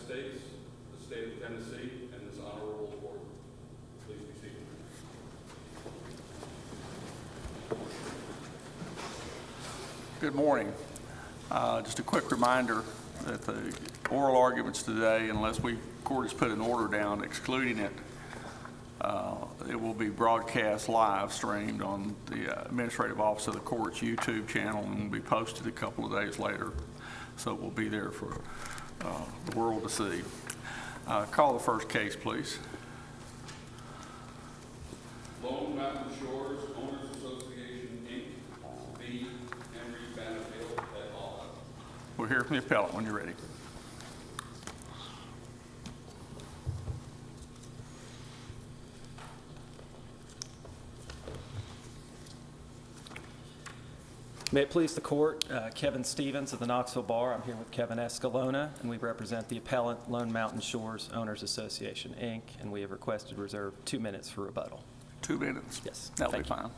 States, the state of Tennessee, and this honorable court. Please be seated. Good morning. Just a quick reminder that the oral arguments today, unless court has put an order down excluding it, it will be broadcast live streamed on the Administrative Office of the Court's YouTube channel and will be posted a couple of days later. So it will be there for the world to see. Call the first case, please. Lone Mountain Shores Owners Association, Inc. v. Henry Bennafield et al. We'll hear from the appellant when you're ready. May it please the court, Kevin Stevens of the Knoxville Bar. I'm here with Kevin Escalona, and we represent the appellant, Lone Mountain Shores Owners Association, Inc., and we have requested reserve 2 minutes for rebuttal. 2 minutes? Yes. That'll be fine.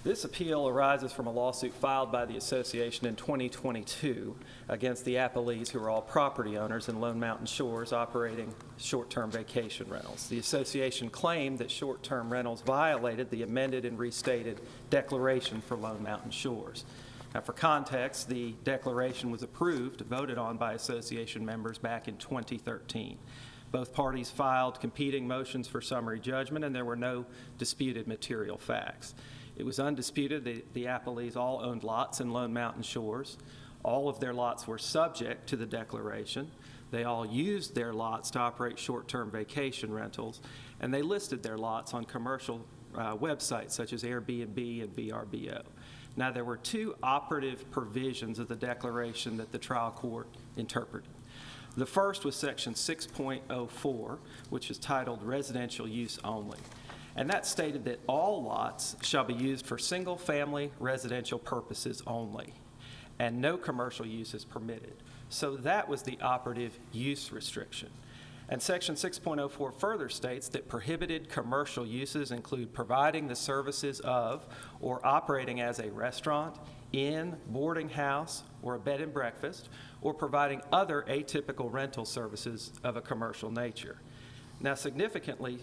This appeal arises from a lawsuit filed by the association in 2022 against the appellees, who are all property owners in Lone Mountain Shores operating short-term vacation rentals. The association claimed that short-term rentals violated the amended and restated declaration for Lone Mountain Shores. Now, for context, the declaration was approved, voted on by association members back in 2013. Both parties filed competing motions for summary judgment, and there were no disputed material facts. It was undisputed that the appellees all owned lots in Lone Mountain Shores. All of their lots were subject to the declaration. They all used their lots to operate short-term vacation rentals, and they listed their lots on commercial websites such as Airbnb and VRBO. Now, there were two operative provisions of the declaration that the trial court interpreted. The first was section 6.04, which is titled Residential Use Only. And that stated that all lots shall be used for single-family residential purposes only, and no commercial use is permitted. So that was the operative use restriction. And section 6.04 further states that prohibited commercial uses include providing the services of or operating as a restaurant, inn, boarding house, or a bed and breakfast, or providing other atypical rental services of a commercial nature. Now, significantly,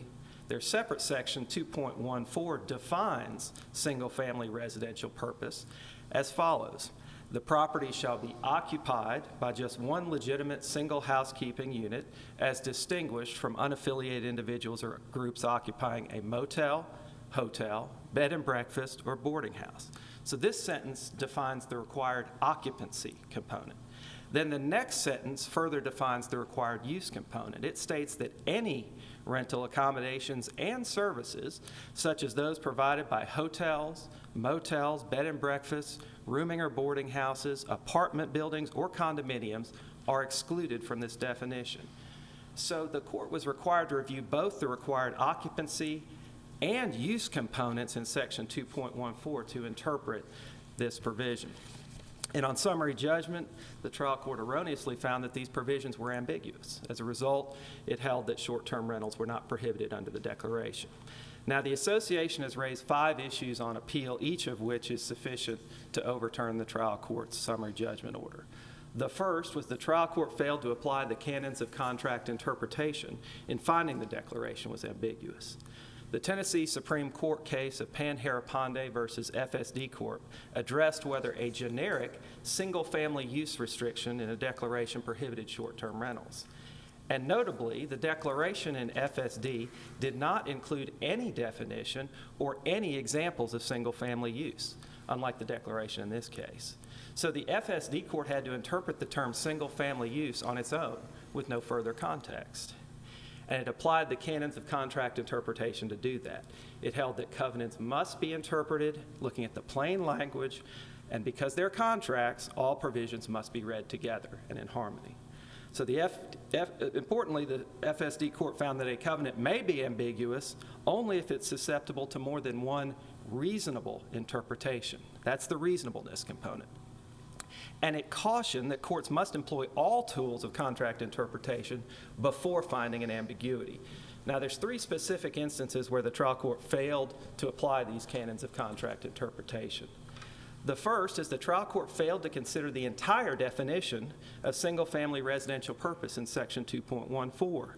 their separate section 2.14 defines single-family residential purpose as follows. The property shall be occupied by just one legitimate single housekeeping unit, as distinguished from unaffiliated individuals or groups occupying a motel, hotel, bed and breakfast, or boarding house. So this sentence defines the required occupancy component. Then the next sentence further defines the required use component. It states that any rental accommodations and services, such as those provided by hotels, motels, bed and breakfasts, rooming or boarding houses, apartment buildings, or condominiums, are excluded from this definition. So the court was required to review both the required occupancy and use components in section 2.14 to interpret this provision. And on summary judgment, the trial court erroneously found that these provisions were ambiguous. As a result, it held that short-term rentals were not prohibited under the declaration. Now, the association has raised 5 issues on appeal, each of which is sufficient to overturn the trial court's summary judgment order. The first was the trial court failed to apply the canons of contract interpretation in finding the declaration was ambiguous. The Tennessee Supreme Court case of Pan-Harapande versus FSD Corp. Addressed whether a generic single-family use restriction in a declaration prohibited short-term rentals. And notably, the declaration in FSD did not include any definition or any examples of single-family use, unlike the declaration in this case. So the FSD court had to interpret the term single-family use on its own with no further context. And it applied the canons of contract interpretation to do that. It held that covenants must be interpreted looking at the plain language, and because they're contracts, all provisions must be read together and in harmony. So importantly, the FSD court found that a covenant may be ambiguous only if it's susceptible to more than one reasonable interpretation. That's the reasonableness component. And it cautioned that courts must employ all tools of contract interpretation before finding an ambiguity. Now, there's 3 specific instances where the trial court failed to apply these canons of contract interpretation. The first is the trial court failed to consider the entire definition of single-family residential purpose in Section 2.14.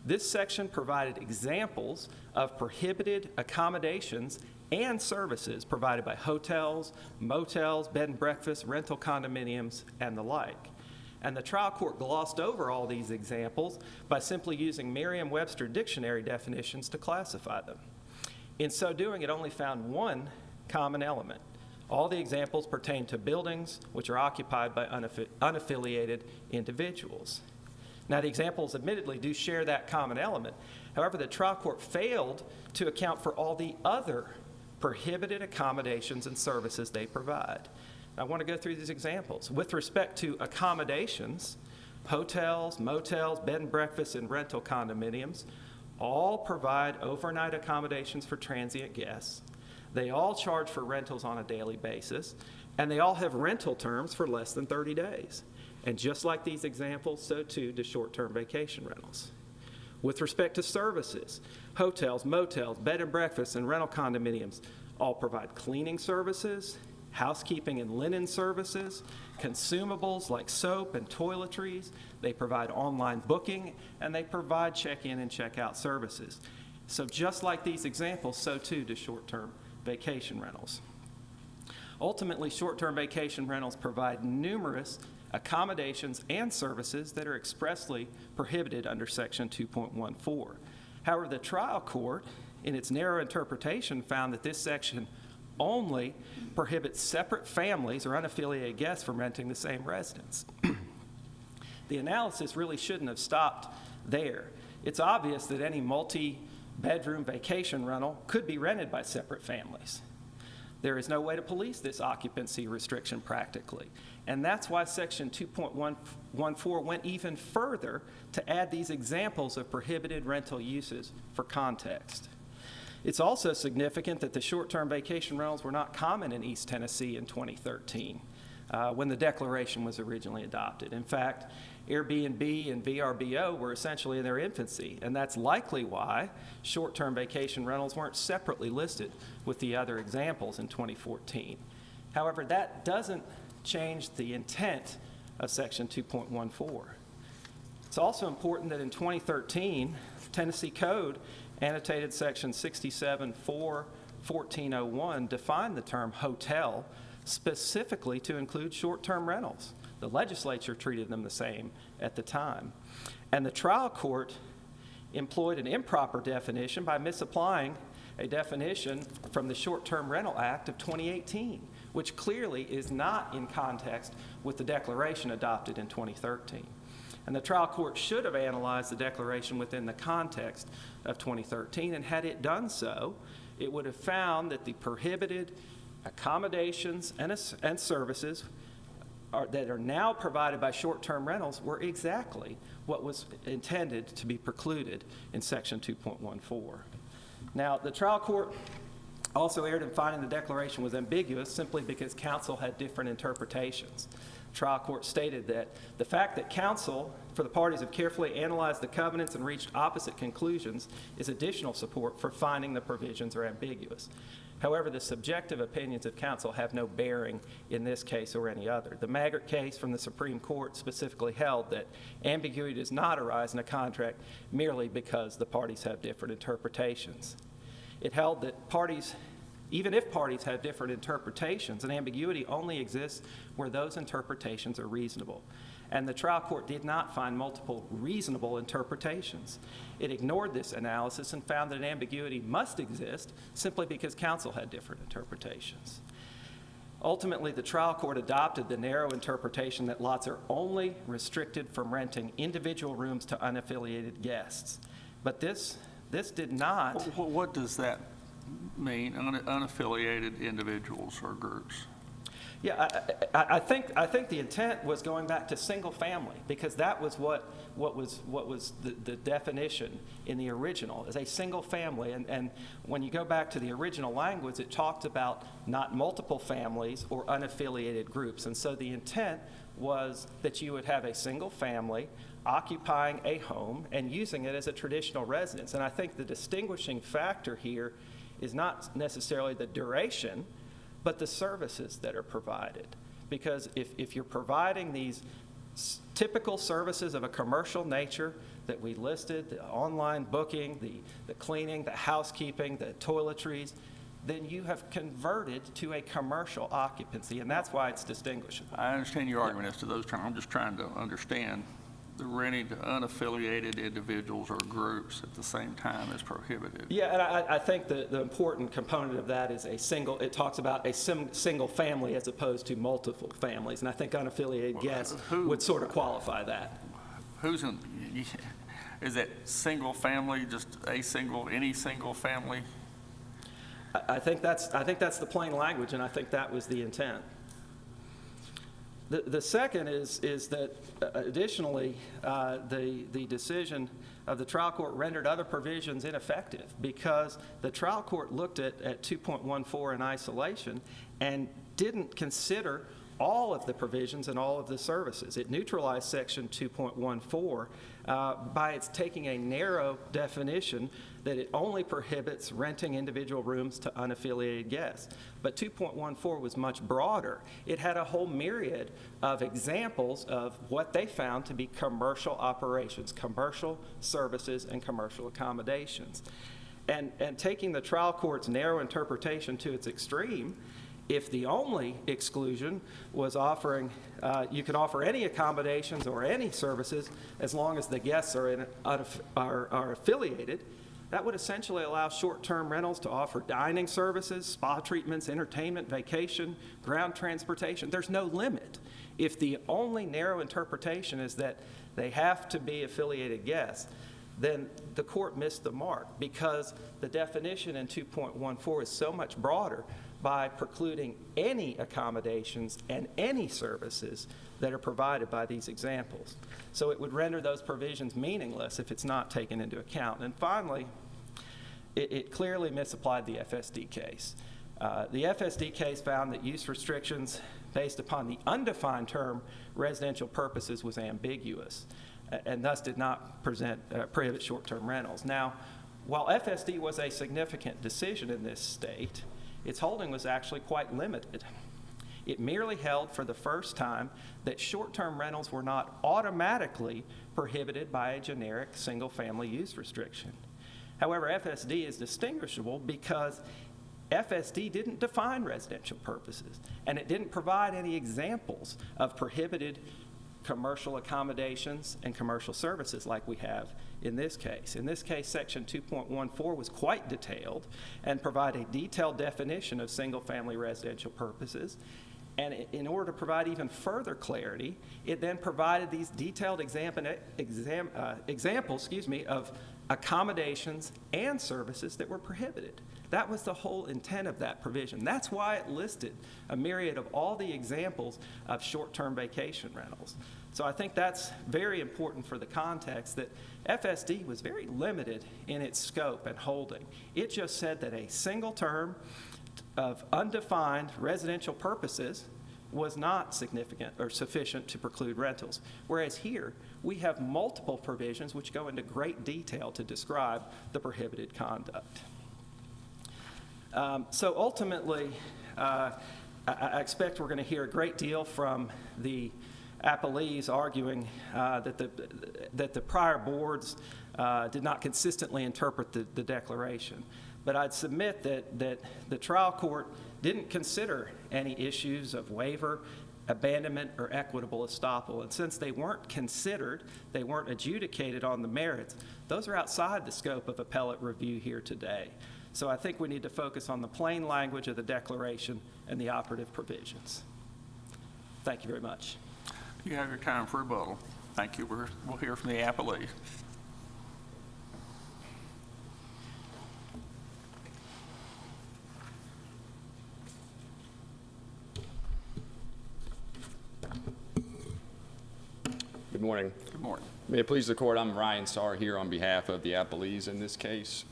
This section provided examples of prohibited accommodations and services provided by hotels, motels, bed and breakfasts, rental condominiums, and the like. And the trial court glossed over all these examples by simply using Merriam-Webster dictionary definitions to classify them. In so doing, it only found one common element. All the examples pertain to buildings which are occupied by unaffiliated individuals. Now, the examples admittedly do share that common element. However, the trial court failed to account for all the other prohibited accommodations and services they provide. I want to go through these examples. With respect to accommodations, hotels, motels, bed and breakfasts, and rental condominiums all provide overnight accommodations for transient guests. They all charge for rentals on a daily basis, and they all have rental terms for less than 30 days. And just like these examples, so too do short-term vacation rentals. With respect to services, hotels, motels, bed and breakfasts, and rental condominiums all provide cleaning services, housekeeping and linen services, consumables like soap and toiletries. They provide online booking, and they provide check-in and check-out services. So just like these examples, so too do short-term vacation rentals. Ultimately, short-term vacation rentals provide numerous accommodations and services that are expressly prohibited under Section 2.14. However, the trial court, in its narrow interpretation, found that this section only prohibits separate families or unaffiliated guests from renting the same residence. The analysis really shouldn't have stopped there. It's obvious that any multi-bedroom vacation rental could be rented by separate families. There is no way to police this occupancy restriction practically, and that's why Section 2.14 went even further to add these examples of prohibited rental uses for context. It's also significant that the short-term vacation rentals were not common in East Tennessee in 2013 when the declaration was originally adopted. In fact, Airbnb and VRBO were essentially in their infancy, and that's likely why short-term vacation rentals weren't separately listed with the other examples in 2014. However, that doesn't change the intent of Section 2.14. It's also important that in 2013, Tennessee Code annotated Section 67-4-1401 defined the term hotel specifically to include short-term rentals. The legislature treated them the same at the time. And the trial court employed an improper definition by misapplying a definition from the Short-Term Rental Act of 2018, which clearly is not in context with the declaration adopted in 2013. And the trial court should have analyzed the declaration within the context of 2013, and had it done so, it would have found that the prohibited accommodations and services that are now provided by short-term rentals were exactly what was intended to be precluded in Section 2.14. Now, the trial court also erred in finding the declaration was ambiguous simply because counsel had different interpretations. The trial court stated that the fact that counsel for the parties have carefully analyzed the covenants and reached opposite conclusions is additional support for finding the provisions are ambiguous. However, the subjective opinions of counsel have no bearing in this case or any other. The Maggart case from the Supreme Court specifically held that ambiguity does not arise in a contract merely because the parties have different interpretations. It held that parties, even if parties have different interpretations, an ambiguity only exists where those interpretations are reasonable. And the trial court did not find multiple reasonable interpretations. It ignored this analysis and found that an ambiguity must exist simply because counsel had different interpretations. Ultimately, the trial court adopted the narrow interpretation that lots are only restricted from renting individual rooms to unaffiliated guests. But this did not. What does that mean, unaffiliated individuals or groups? Yeah, I think the intent was going back to single family, because that was what was the definition in the original, as a single family. And when you go back to the original language, it talked about not multiple families or unaffiliated groups. And so the intent was that you would have a single family occupying a home and using it as a traditional residence. And I think the distinguishing factor here is not necessarily the duration but the services that are provided. Because if you're providing these typical services of a commercial nature that we listed, the online booking, the cleaning, the housekeeping, the toiletries, then you have converted to a commercial occupancy, and that's why it's distinguishable. I understand your argument as to those terms. I'm just trying to understand the renting to unaffiliated individuals or groups at the same time is prohibited. Yeah, and I think the important component of that is it talks about a single family as opposed to multiple families, and I think unaffiliated guests would sort of qualify that. Is that single family, just any single family? I think that's the plain language, and I think that was the intent. The second is that additionally, the decision of the trial court rendered other provisions ineffective because the trial court looked at 2.14 in isolation and didn't consider all of the provisions and all of the services. It neutralized section 2.14 by its taking a narrow definition that it only prohibits renting individual rooms to unaffiliated guests. But 2.14 was much broader. It had a whole myriad of examples of what they found to be commercial operations, commercial services, and commercial accommodations. And taking the trial court's narrow interpretation to its extreme, if the only exclusion was offering, you could offer any accommodations or any services as long as the guests are affiliated, that would essentially allow short-term rentals to offer dining services, spa treatments, entertainment, vacation, ground transportation. There's no limit. If the only narrow interpretation is that they have to be affiliated guests, then the court missed the mark because the definition in 2.14 is so much broader by precluding any accommodations and any services that are provided by these examples. So it would render those provisions meaningless if it's not taken into account. And finally, it clearly misapplied the FSD case. The FSD case found that use restrictions based upon the undefined term residential purposes was ambiguous and thus did not prohibit short-term rentals. Now, while FSD was a significant decision in this state, its holding was actually quite limited. It merely held for the first time that short-term rentals were not automatically prohibited by a generic single-family use restriction. However, FSD is distinguishable because FSD didn't define residential purposes, and it didn't provide any examples of prohibited commercial accommodations and commercial services like we have in this case. In this case, section 2.14 was quite detailed and provided a detailed definition of single-family residential purposes. And in order to provide even further clarity, it then provided these detailed examples of accommodations and services that were prohibited. That was the whole intent of that provision. That's why it listed a myriad of all the examples of short-term vacation rentals. So I think that's very important for the context that FSD was very limited in its scope and holding. It just said that a single term of undefined residential purposes was not significant or sufficient to preclude rentals. Whereas here, we have multiple provisions which go into great detail to describe the prohibited conduct. So ultimately, I expect we're going to hear a great deal from the appellees arguing that the prior boards did not consistently interpret the declaration. But I'd submit that the trial court didn't consider any issues of waiver, abandonment, or equitable estoppel. And since they weren't considered, they weren't adjudicated on the merits, those are outside the scope of appellate review here today. So I think we need to focus on the plain language of the declaration and the operative provisions. Thank you very much. You have your time for rebuttal. Thank you. We'll hear from the appellee. Good morning. Good morning. May it please the court, I'm Ryan Sarr here on behalf of the appellees in this case.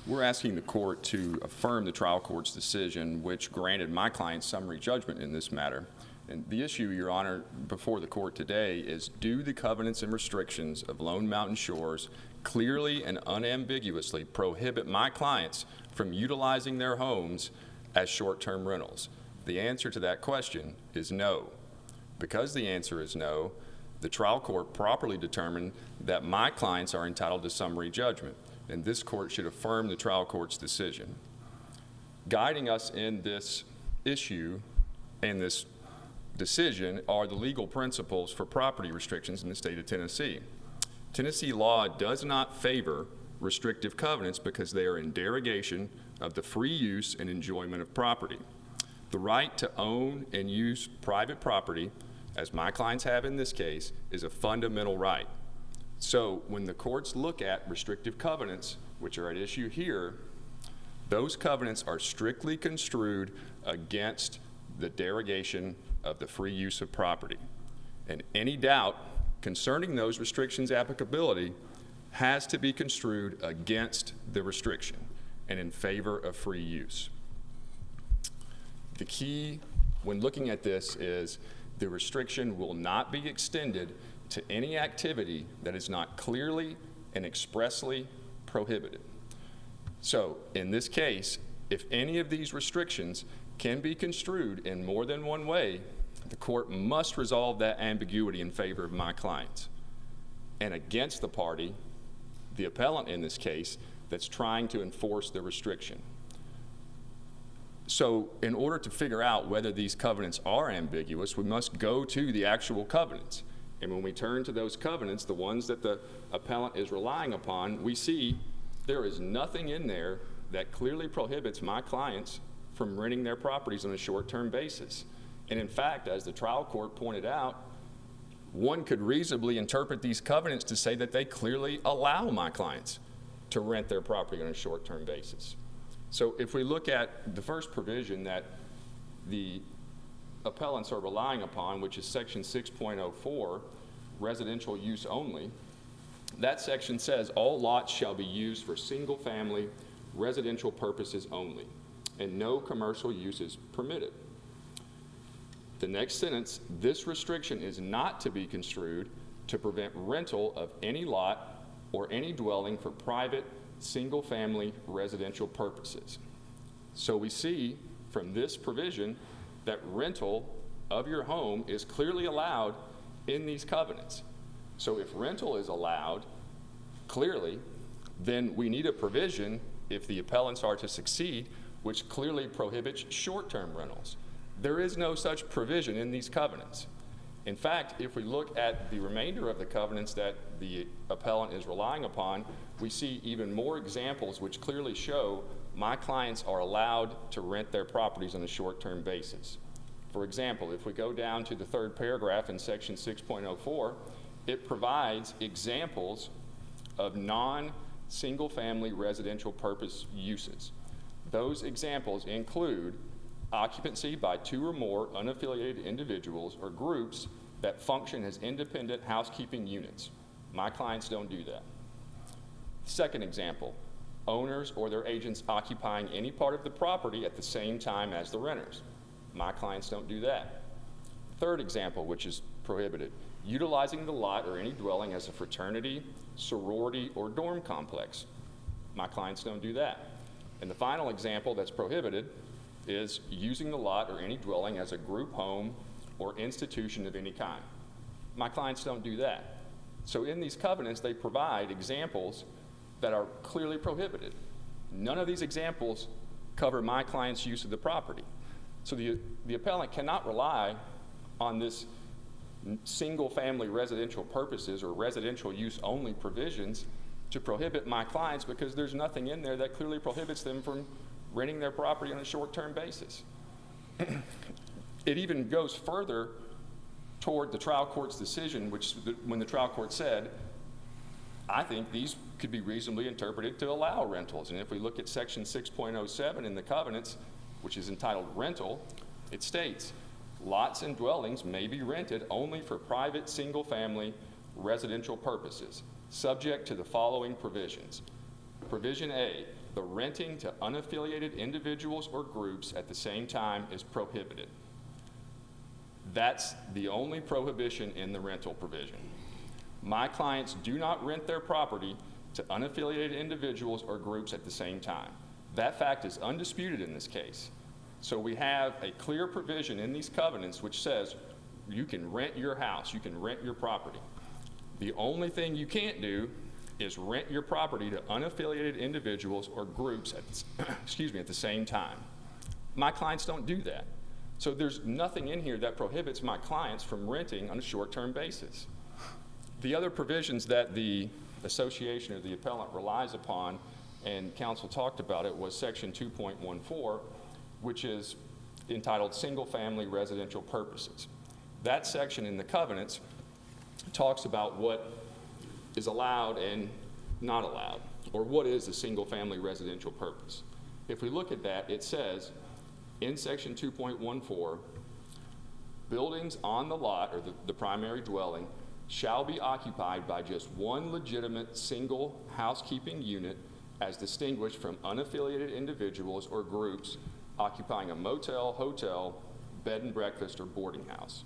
We're asking the court to affirm the trial court's decision which granted my client summary judgment in this matter. And the issue, Your Honor, before the court today is, do the covenants and restrictions of Lone Mountain Shores clearly and unambiguously prohibit my clients from utilizing their homes as short-term rentals? The answer to that question is no. Because the answer is no, the trial court properly determined that my clients are entitled to summary judgment, and this court should affirm the trial court's decision. Guiding us in this issue and this decision are the legal principles for property restrictions in the state of Tennessee. Tennessee law does not favor restrictive covenants because they are in derogation of the free use and enjoyment of property. The right to own and use private property, as my clients have in this case, is a fundamental right. So when the courts look at restrictive covenants, which are at issue here, those covenants are strictly construed against the derogation of the free use of property. And any doubt concerning those restrictions' applicability has to be construed against the restriction and in favor of free use. The key when looking at this is the restriction will not be extended to any activity that is not clearly and expressly prohibited. So in this case, if any of these restrictions can be construed in more than one way, the court must resolve that ambiguity in favor of my clients and against the party, the appellant in this case, that's trying to enforce the restriction. So in order to figure out whether these covenants are ambiguous, we must go to the actual covenants. And when we turn to those covenants, the ones that the appellant is relying upon, we see there is nothing in there that clearly prohibits my clients from renting their properties on a short-term basis. And in fact, as the trial court pointed out, one could reasonably interpret these covenants to say that they clearly allow my clients to rent their property on a short-term basis. So if we look at the first provision that the appellants are relying upon, which is section 6.04, residential use only, that section says all lots shall be used for single-family residential purposes only, and no commercial use is permitted. The next sentence, this restriction is not to be construed to prevent rental of any lot or any dwelling for private single-family residential purposes. So we see from this provision that rental of your home is clearly allowed in these covenants. So if rental is allowed clearly, then we need a provision, if the appellants are to succeed, which clearly prohibits short-term rentals. There is no such provision in these covenants. In fact, if we look at the remainder of the covenants that the appellant is relying upon, we see even more examples which clearly show my clients are allowed to rent their properties on a short-term basis. For example, if we go down to the third paragraph in section 6.04, it provides examples of non-single-family residential purpose uses. Those examples include occupancy by 2 or more unaffiliated individuals or groups that function as independent housekeeping units. My clients don't do that. Second example, owners or their agents occupying any part of the property at the same time as the renters. My clients don't do that. Third example, which is prohibited, utilizing the lot or any dwelling as a fraternity, sorority, or dorm complex. My clients don't do that. And the final example that's prohibited is using the lot or any dwelling as a group home or institution of any kind. My clients don't do that. So in these covenants, they provide examples that are clearly prohibited. None of these examples cover my client's use of the property. So the appellant cannot rely on this single-family residential purposes or residential use only provisions to prohibit my clients, because there's nothing in there that clearly prohibits them from renting their property on a short-term basis. It even goes further toward the trial court's decision, which when the trial court said, I think these could be reasonably interpreted to allow rentals. And if we look at section 6.07 in the covenants, which is entitled rental, it states, lots and dwellings may be rented only for private single-family residential purposes, subject to the following provisions. Provision A, the renting to unaffiliated individuals or groups at the same time is prohibited. That's the only prohibition in the rental provision. My clients do not rent their property to unaffiliated individuals or groups at the same time. That fact is undisputed in this case. So we have a clear provision in these covenants which says you can rent your house, you can rent your property. The only thing you can't do is rent your property to unaffiliated individuals or groups at the same time. My clients don't do that. So there's nothing in here that prohibits my clients from renting on a short-term basis. The other provisions that the association or the appellant relies upon, and counsel talked about it, was section 2.14, which is entitled Single-Family Residential Purposes. That section in the covenants talks about what is allowed and not allowed, or what is a single-family residential purpose. If we look at that, it says in section 2.14, buildings on the lot, or the primary dwelling, shall be occupied by just one legitimate single housekeeping unit as distinguished from unaffiliated individuals or groups occupying a motel, hotel, bed and breakfast, or boarding house.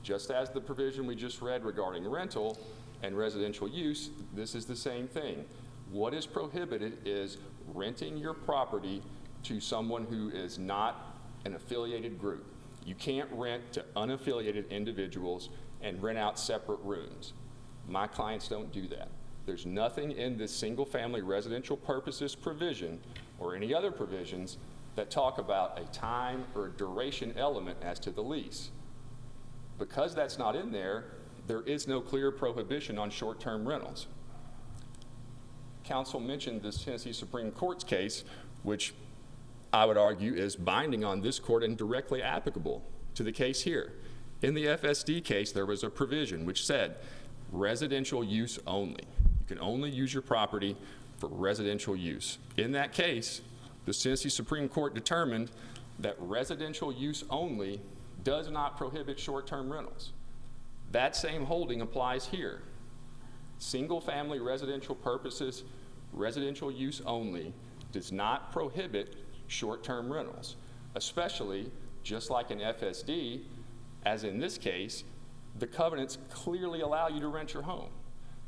Just as the provision we just read regarding rental and residential use, this is the same thing. What is prohibited is renting your property to someone who is not an affiliated group. You can't rent to unaffiliated individuals and rent out separate rooms. My clients don't do that. There's nothing in this single-family residential purposes provision or any other provisions that talk about a time or a duration element as to the lease. Because that's not in there, there is no clear prohibition on short-term rentals. Counsel mentioned this Tennessee Supreme Court's case, which I would argue is binding on this court and directly applicable to the case here. In the FSD case, there was a provision which said residential use only. You can only use your property for residential use. In that case, the Tennessee Supreme Court determined that residential use only does not prohibit short-term rentals. That same holding applies here. Single-family residential purposes, residential use only, does not prohibit short-term rentals, especially just like in FSD, as in this case, the covenants clearly allow you to rent your home.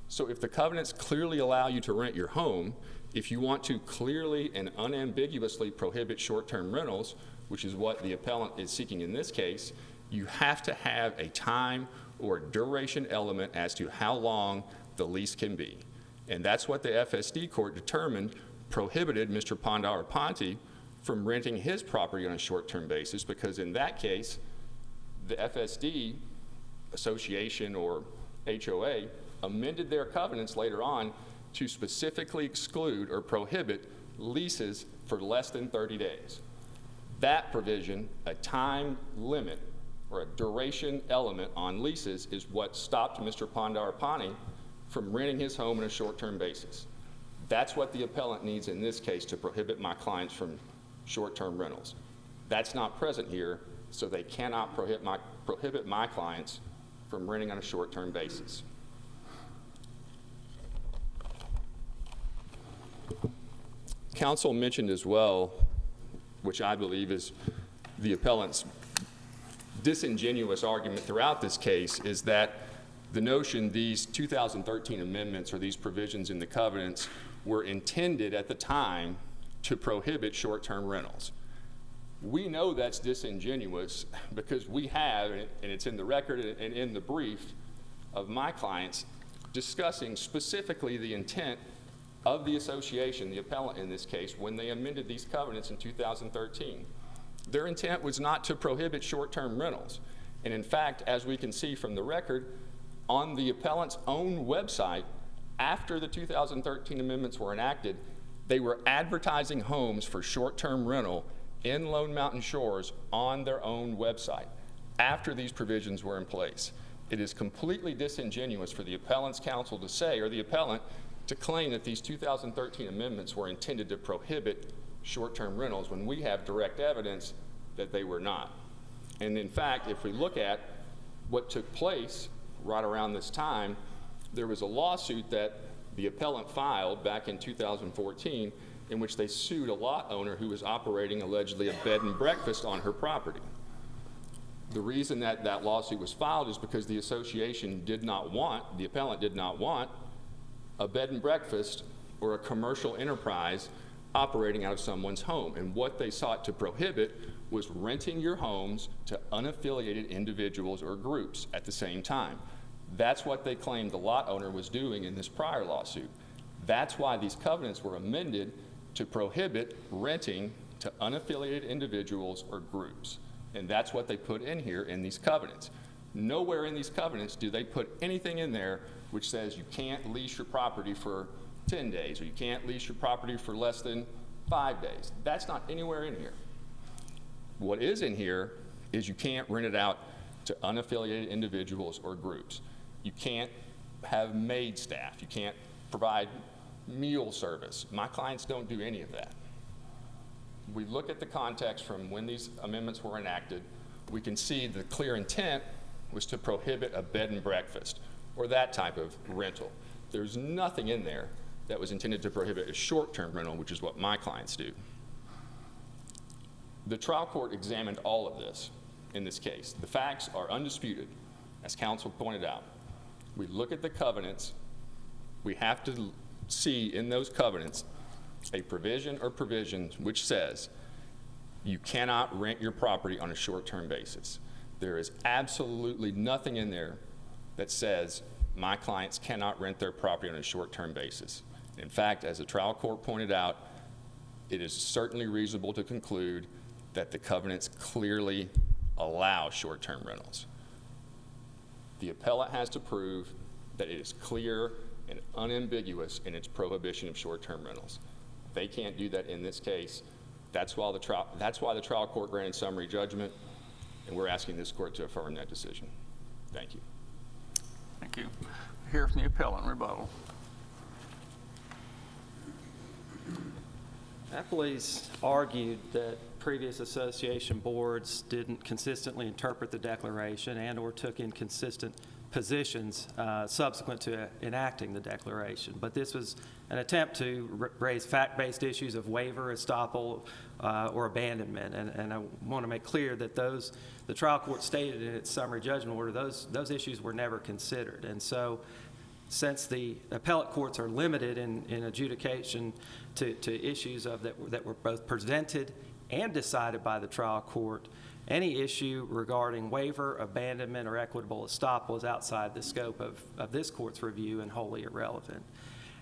So if the covenants clearly allow you to rent your home, if you want to clearly and unambiguously prohibit short-term rentals, which is what the appellant is seeking in this case, you have to have a time or duration element as to how long the lease can be. And that's what the FSD court determined prohibited Mr. Ponte from renting his property on a short-term basis, because in that case, the FSD association or HOA amended their covenants later on to specifically exclude or prohibit leases for less than 30 days. That provision, a time limit or a duration element on leases, is what stopped Mr. Ponte from renting his home on a short-term basis. That's what the appellant needs in this case to prohibit my clients from short-term rentals. That's not present here, so they cannot prohibit my clients from renting on a short-term basis. Counsel mentioned as well, which I believe is the appellant's disingenuous argument throughout this case, is that the notion these 2013 amendments or these provisions in the covenants were intended at the time to prohibit short-term rentals. We know that's disingenuous because we have, and it's in the record and in the brief of my clients, discussing specifically the intent of the association, the appellant in this case, when they amended these covenants in 2013. Their intent was not to prohibit short-term rentals. And in fact, as we can see from the record, on the appellant's own website, after the 2013 amendments were enacted, they were advertising homes for short-term rental in Lone Mountain Shores on their own website after these provisions were in place. It is completely disingenuous for the appellant's counsel to say, or the appellant to claim, that these 2013 amendments were intended to prohibit short-term rentals when we have direct evidence that they were not. And in fact, if we look at what took place right around this time, there was a lawsuit that the appellant filed back in 2014 in which they sued a lot owner who was operating allegedly a bed and breakfast on her property. The reason that that lawsuit was filed is because the association did not want, the appellant did not want, a bed and breakfast or a commercial enterprise operating out of someone's home. And what they sought to prohibit was renting your homes to unaffiliated individuals or groups at the same time. That's what they claimed the lot owner was doing in this prior lawsuit. That's why these covenants were amended to prohibit renting to unaffiliated individuals or groups. And that's what they put in here in these covenants. Nowhere in these covenants do they put anything in there which says you can't lease your property for 10 days or you can't lease your property for less than 5 days. That's not anywhere in here. What is in here is you can't rent it out to unaffiliated individuals or groups. You can't have maid staff. You can't provide meal service. My clients don't do any of that. We look at the context from when these amendments were enacted, we can see the clear intent was to prohibit a bed and breakfast or that type of rental. There's nothing in there that was intended to prohibit a short-term rental, which is what my clients do. The trial court examined all of this in this case. The facts are undisputed, as counsel pointed out. We look at the covenants. We have to see in those covenants a provision or provisions which says you cannot rent your property on a short-term basis. There is absolutely nothing in there that says my clients cannot rent their property on a short-term basis. In fact, as the trial court pointed out, it is certainly reasonable to conclude that the covenants clearly allow short-term rentals. The appellate has to prove that it is clear and unambiguous in its prohibition of short-term rentals. They can't do that in this case. That's why the trial court granted summary judgment, and we're asking this court to affirm that decision. Thank you. Thank you. Hear from the appellant, rebuttal. Appellees argued that previous association boards didn't consistently interpret the declaration and or took inconsistent positions subsequent to enacting the declaration. But this was an attempt to raise fact-based issues of waiver, estoppel, or abandonment. And I want to make clear that the trial court stated in its summary judgment order, those issues were never considered. And so since the appellate courts are limited in adjudication to issues that were both presented and decided by the trial court, any issue regarding waiver, abandonment, or equitable estoppel is outside the scope of this court's review and wholly irrelevant.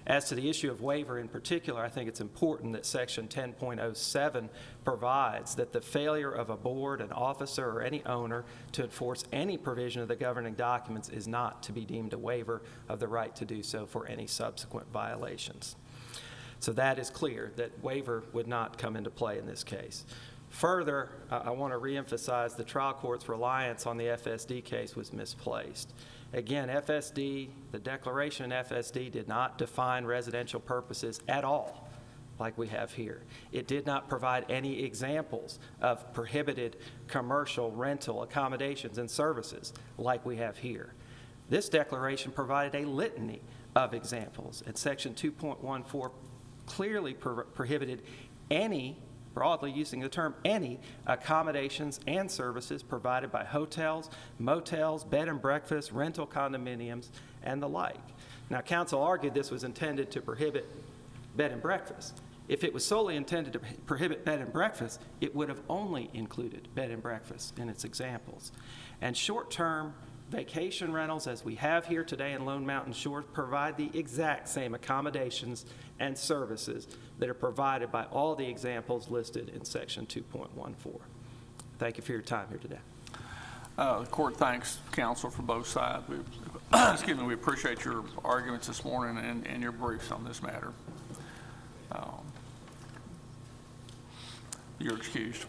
As to the issue of waiver in particular, I think it's important that Section 10.07 provides that the failure of a board, an officer, or any owner to enforce any provision of the governing documents is not to be deemed a waiver of the right to do so for any subsequent violations. So that is clear, that waiver would not come into play in this case. Further, I want to reemphasize the trial court's reliance on the FSD case was misplaced. Again, FSD, the declaration in FSD did not define residential purposes at all, like we have here. It did not provide any examples of prohibited commercial rental accommodations and services, like we have here. This declaration provided a litany of examples, and Section 2.14 clearly prohibited any, broadly using the term any, accommodations and services provided by hotels, motels, bed and breakfast, rental condominiums, and the like. Now, counsel argued this was intended to prohibit bed and breakfast. If it was solely intended to prohibit bed and breakfast, it would have only included bed and breakfast in its examples. And short-term vacation rentals, as we have here today in Lone Mountain Shores, provide the exact same accommodations and services that are provided by all the examples listed in Section 2.14. Thank you for your time here today. The court thanks counsel for both sides. We appreciate your arguments this morning and your briefs on this matter. You're excused.